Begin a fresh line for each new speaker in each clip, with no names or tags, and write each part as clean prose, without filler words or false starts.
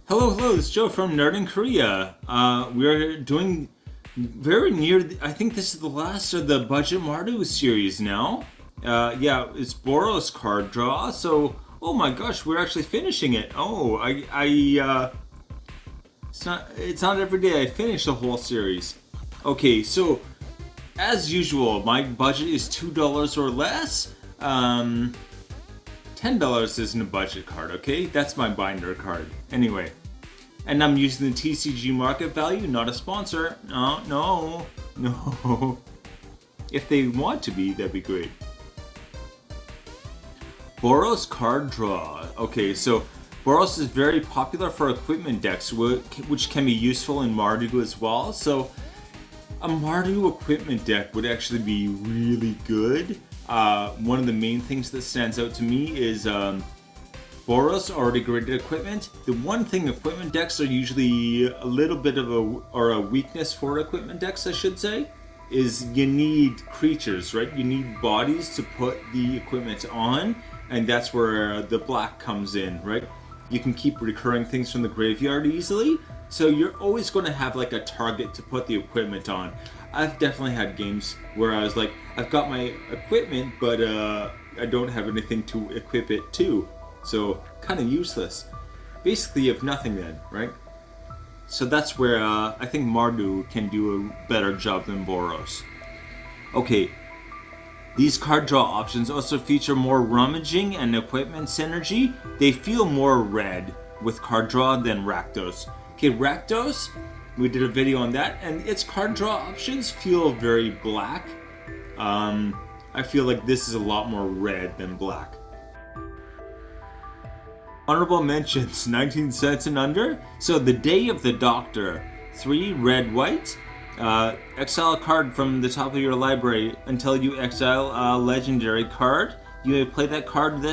Hello, this is Joe from Nerd in Korea. We're doing very near, I think this is the last of the Budget Mardu series now. Yeah, it's Boros card draw, so, oh my gosh, we're actually finishing it. It's not every day I finish the whole series. Okay, so, as usual, my budget is $2 or less. $10 isn't a budget card, okay? That's my binder card. Anyway. And I'm using the TCG market value, not a sponsor. No. If they want to be, that'd be great. Boros card draw. Okay, so Boros is very popular for equipment decks, which can be useful in Mardu as well. So a Mardu equipment deck would actually be really good. One of the main things that stands out to me is Boros already graded equipment. The one thing equipment decks are usually a little bit of a weakness for equipment decks, I should say, is you need creatures, right? You need bodies to put the equipment on, and that's where the black comes in, right? You can keep recurring things from the graveyard easily, so you're always going to have like a target to put the equipment on. I've definitely had games where I was like, I've got my equipment, but I don't have anything to equip it to. So, kind of useless. Basically, you have nothing then, right? So that's where I think Mardu can do a better job than Boros. Okay, these card draw options also feature more rummaging and equipment synergy. They feel more red with card draw than Rakdos. Okay, Rakdos, we did a video on that, and its card draw options feel very black. I feel like this is a lot more red than black. Honorable mentions, 19 cents and under. So the Day of the Doctor, 3 red white. Exile a card from the top of your library until you exile a legendary card. You may play that card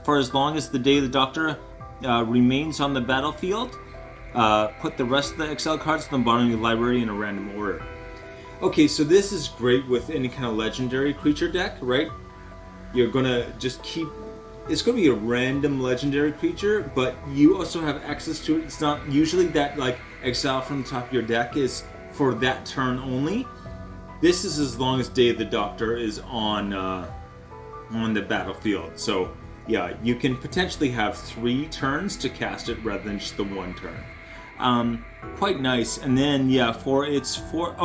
for as long as the Day of the Doctor remains on the battlefield. Put the rest of the exile cards on the bottom of your library in a random order. Okay, so this is great with any kind of legendary creature deck, right? You're gonna just keep... It's going to be a random legendary creature, but you also have access to it. It's not usually that like exile from the top of your deck is for that turn only. This is as long as Day of the Doctor is on the battlefield. So yeah, you can potentially have 3 turns to cast it rather than just the 1 turn. Quite nice. And then yeah, for its 4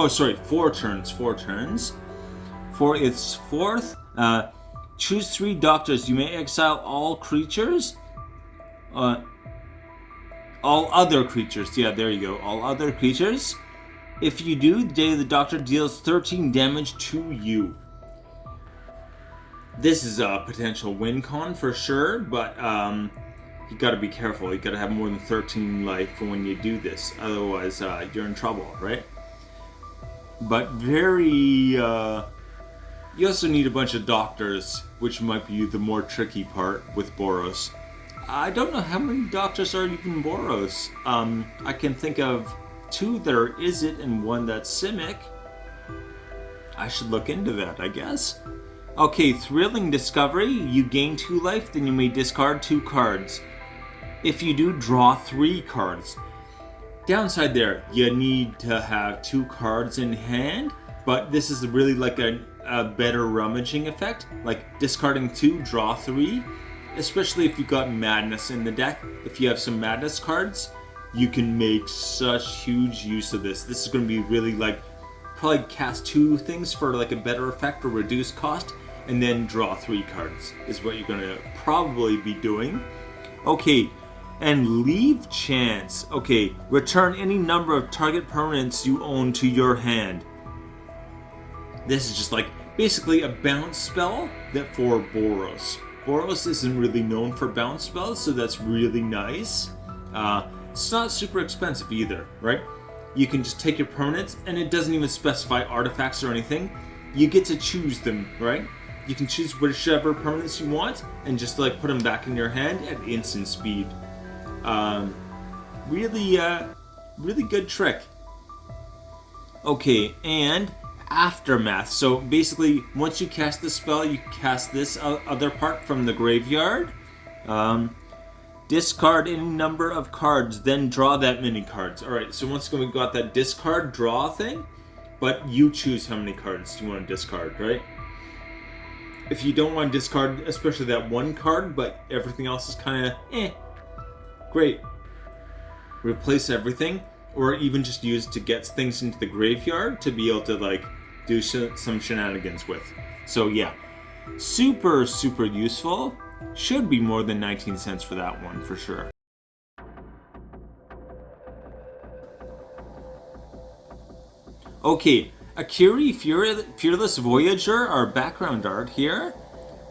turns. For its 4th. Choose 3 doctors. You may exile all creatures. All other creatures. Yeah, there you go. All other creatures. If you do, the Day of the Doctor deals 13 damage to you. This is a potential win con for sure, but you gotta be careful. You gotta have more than 13 life when you do this. Otherwise, you're in trouble, right? But very... You also need a bunch of doctors, which might be the more tricky part with Boros. I don't know how many doctors are even Boros. I can think of 2 that are Izzet and 1 that's Simic. I should look into that, I guess. Okay, Thrilling Discovery. You gain 2 life, then you may discard 2 cards. If you do, draw 3 cards. Downside there, you need to have 2 cards in hand, but this is really like a better rummaging effect, like discarding 2, draw 3, especially if you've got Madness in the deck. If you have some Madness cards, you can make such huge use of this. This is going to be really like, probably cast 2 things for like a better effect or reduced cost, and then draw 3 cards is what you're going to probably be doing. Okay, and Leave Chance. Okay, return any number of target permanents you own to your hand. This is just like basically a bounce spell that for Boros. Boros isn't really known for bounce spells, so that's really nice. It's not super expensive either, right? You can just take your permanents, and it doesn't even specify artifacts or anything. You get to choose them, right? You can choose whichever permanents you want, and just like put them back in your hand at instant speed. Really good trick. Okay, and Aftermath. So basically, once you cast the spell, you cast this other part from the graveyard. Discard any number of cards, then draw that many cards. Alright, so once again we got that discard draw thing, but you choose how many cards you want to discard, right? If you don't want to discard, especially that one card, but everything else is kind of great. Replace everything, or even just use it to get things into the graveyard to be able to like do some shenanigans with. So yeah, super useful. Should be more than 19 cents for that one for sure. Okay, Akiri Fearless Voyager, our background art here.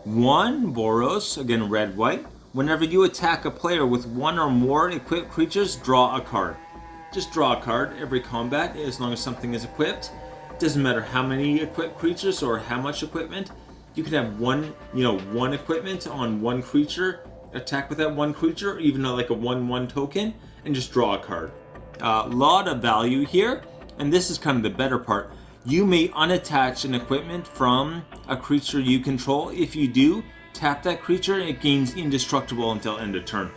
1 Boros, again red white. Whenever you attack a player with 1 or more equipped creatures, draw a card. Just draw a card every combat as long as something is equipped. Doesn't matter how many equipped creatures or how much equipment. You can have one equipment on one creature, attack with that one creature, or even like a 1/1 token, and just draw a card. Lot of value here, and this is kind of the better part. You may unattach an equipment from a creature you control. If you do, tap that creature and it gains indestructible until end of turn.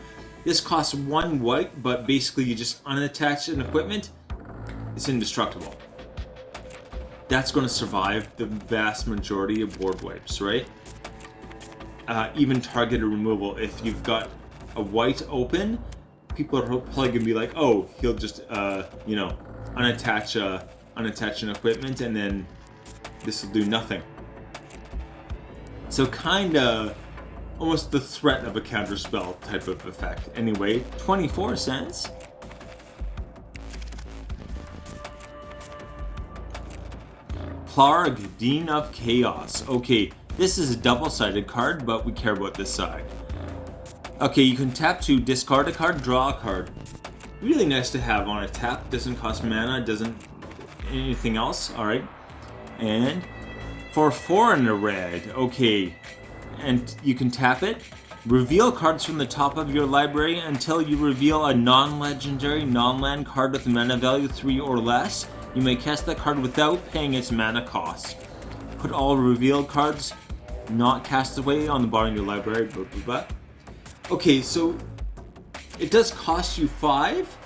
This costs 1 white, but basically you just unattach an equipment, it's indestructible. That's going to survive the vast majority of board wipes, right? Even targeted removal. If you've got a white open, people are probably going to be like, oh, he'll just, unattach an equipment and then this will do nothing. So kind of almost the threat of a counterspell type of effect. Anyway, 24 cents. Plarg, Dean of Chaos. Okay, this is a double-sided card, but we care about this side. Okay, you can tap to discard a card, draw a card. Really nice to have on a tap. Doesn't cost mana, doesn't anything else. Alright. And for 4 in a red, okay. And you can tap it. Reveal cards from the top of your library until you reveal a non-legendary, non-land card with mana value 3 or less. You may cast that card without paying its mana cost. Put all revealed cards not cast away on the bottom of your library. Blah, blah, blah. Okay, so it does cost you 5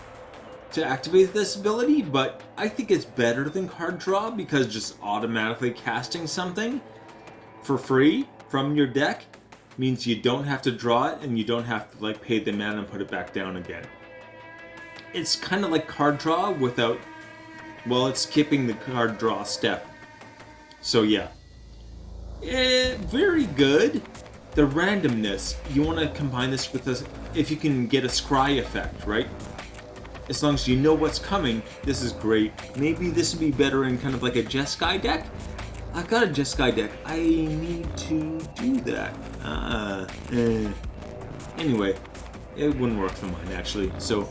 to activate this ability, but I think it's better than card draw because just automatically casting something for free from your deck means you don't have to draw it and you don't have to like pay the mana and put it back down again. It's kind of like card draw without, well, it's skipping the card draw step. So yeah, very good. The randomness, you want to combine this with this, if you can get a scry effect, right? As long as you know what's coming, this is great. Maybe this would be better in kind of like a Jeskai deck. I've got a Jeskai deck. I need to do that. Anyway, it wouldn't work for mine actually. So,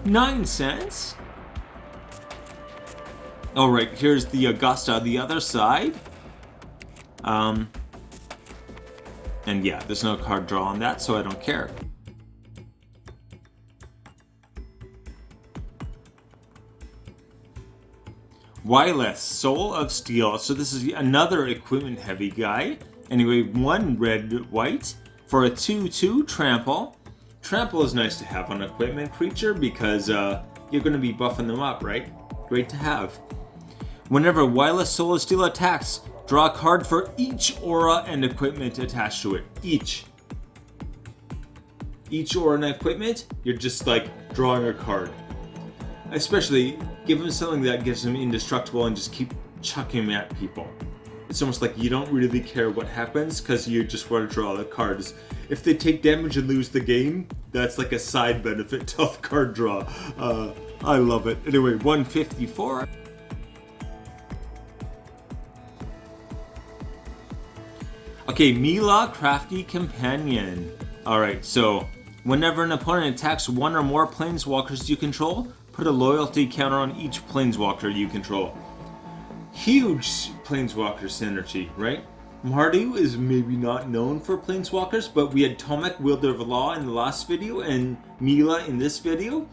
9 cents. Alright, here's the Augusta, the other side. And yeah, there's no card draw on that, so I don't care. Wireless, Soul of Steel. So this is another equipment heavy guy. Anyway, 1 red white for a 2/2 trample. Trample is nice to have on equipment creature because you're going to be buffing them up, right? Great to have. Whenever Wireless Soul of Steel attacks, draw a card for each aura and equipment attached to it. Each aura and equipment, you're just like drawing a card. Especially, give them something that gives them indestructible and just keep chucking them at people. It's almost like you don't really care what happens because you just want to draw the cards. If they take damage and lose the game, that's like a side benefit to the card draw. I love it. Anyway, 154. Okay, Mila, Crafty Companion. Alright, so whenever an opponent attacks 1 or more planeswalkers you control, put a loyalty counter on each planeswalker you control. Huge planeswalker synergy, right? Mardu is maybe not known for planeswalkers, but we had Tomek, Wielder of Law in the last video and Mila in this video.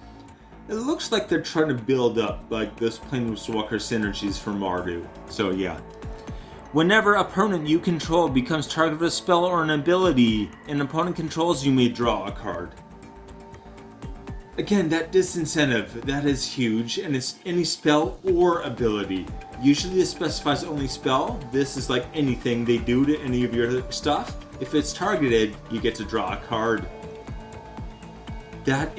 It looks like they're trying to build up like this planeswalker synergies for Mardu. So yeah. Whenever an opponent you control becomes target of a spell or an ability an opponent controls, you may draw a card. Again, that disincentive, that is huge, and it's any spell or ability. Usually this specifies only spell. This is like anything they do to any of your stuff. If it's targeted, you get to draw a card. That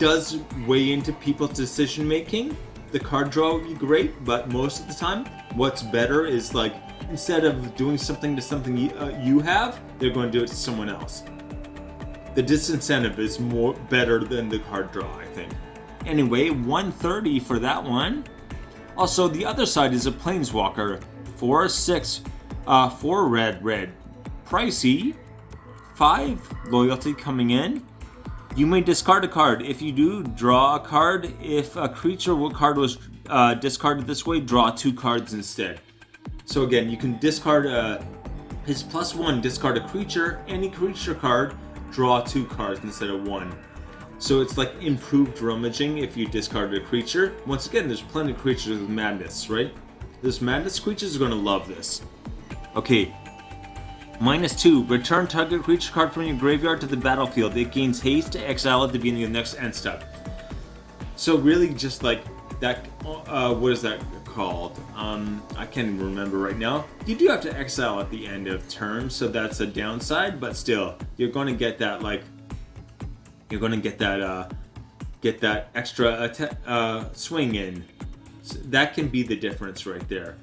does weigh into people's decision making. The card draw would be great, but most of the time, what's better is like, instead of doing something to something you have, they're going to do it to someone else. The disincentive is better than the card draw, I think. Anyway, 130 for that one. Also, the other side is a Planeswalker. 4/6, 4 red. Pricey. 5 loyalty coming in. You may discard a card. If you do, draw a card. If a creature card was discarded this way, draw 2 cards instead. So again, you can discard his +1, discard a creature, any creature card, draw 2 cards instead of 1. So it's like improved rummaging if you discard a creature. Once again, there's plenty of creatures with madness, right? Those madness creatures are going to love this. Okay. -2, return target creature card from your graveyard to the battlefield. It gains haste to exile at the beginning of the next end step. So really just like that, what is that called? I can't even remember right now. You do have to exile at the end of turn, so that's a downside, but still, you're going to get that like, you're going to get that extra swing in. So that can be the difference right there.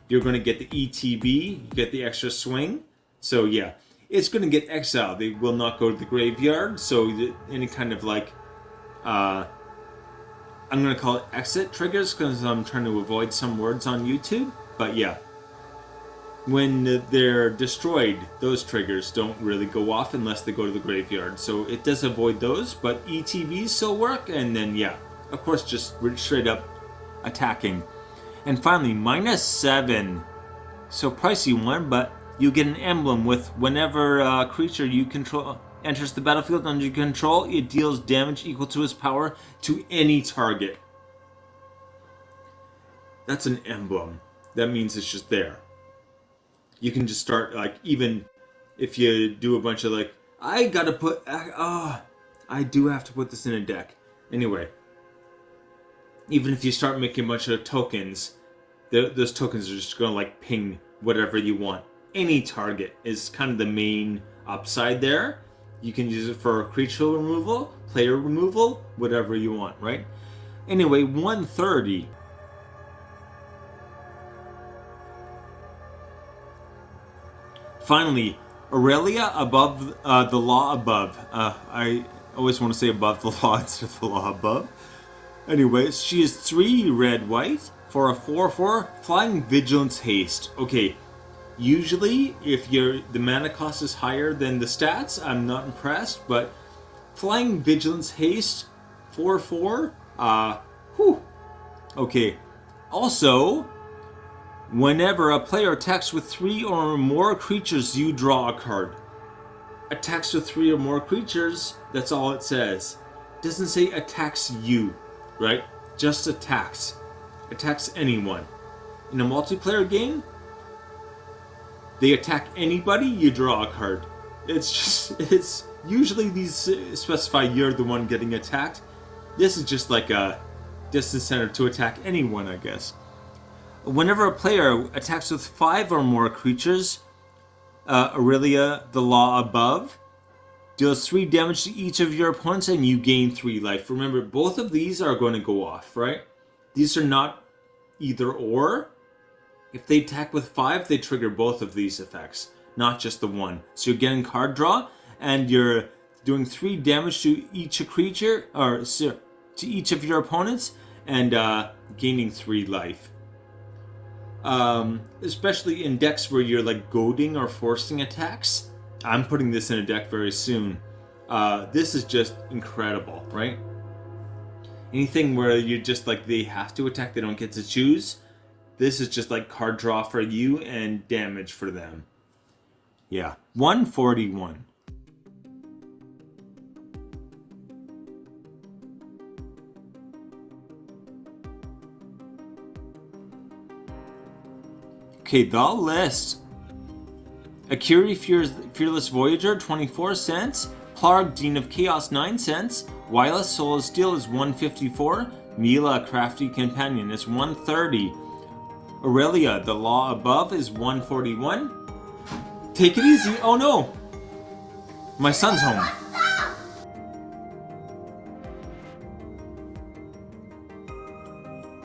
You're going to get the ETB, you get the extra swing. So yeah, it's going to get exiled. They will not go to the graveyard. So any kind of like, I'm going to call it exit triggers because I'm trying to avoid some words on YouTube. But yeah, when they're destroyed, those triggers don't really go off unless they go to the graveyard. So it does avoid those, but ETBs still work. And then yeah, of course, just straight up attacking. And finally, -7. So pricey one, but you get an emblem with whenever a creature you control enters the battlefield under your control, it deals damage equal to its power to any target. That's an emblem. That means it's just there. You can just start, like, even if you do a bunch of like, I do have to put this in a deck. Anyway, even if you start making a bunch of tokens, those tokens are just going to like ping whatever you want. Any target is kind of the main upside there. You can use it for creature removal, player removal, whatever you want, right? Anyway, 130. Finally, Aurelia above the law above. I always want to say above the law instead of the law above. Anyways, she is 3 red-white for a 4/4 flying vigilance haste. Okay. Usually, if the mana cost is higher than the stats, I'm not impressed, but Flying Vigilance Haste, 4/4, Okay. Also, whenever a player attacks with 3 or more creatures, you draw a card. Attacks with 3 or more creatures, that's all it says. It doesn't say attacks you, right? Just attacks. Attacks anyone. In a multiplayer game, they attack anybody, you draw a card. It's usually these specify you're the one getting attacked. This is just like a disincentive to attack anyone, I guess. Whenever a player attacks with 5 or more creatures, Aurelia, the law above, deals 3 damage to each of your opponents and you gain 3 life. Remember, both of these are going to go off, right? These are not either or. If they attack with 5, they trigger both of these effects, not just the one. So you're getting card draw, and you're doing 3 damage to each creature, or to each of your opponents, and gaining 3 life. Especially in decks where you're like goading or forcing attacks. I'm putting this in a deck very soon. This is just incredible, right? Anything where you're just like they have to attack, they don't get to choose. This is just like card draw for you and damage for them. Yeah, 141. Okay, the list. Akiri Fearless Voyager, 24 cents. Clark, Dean of Chaos, 9 cents. Wyla, Soul of Steel is 154. Mila, Crafty Companion is 130. Aurelia, The Law Above is 141. Take it easy. Oh no! My son's home.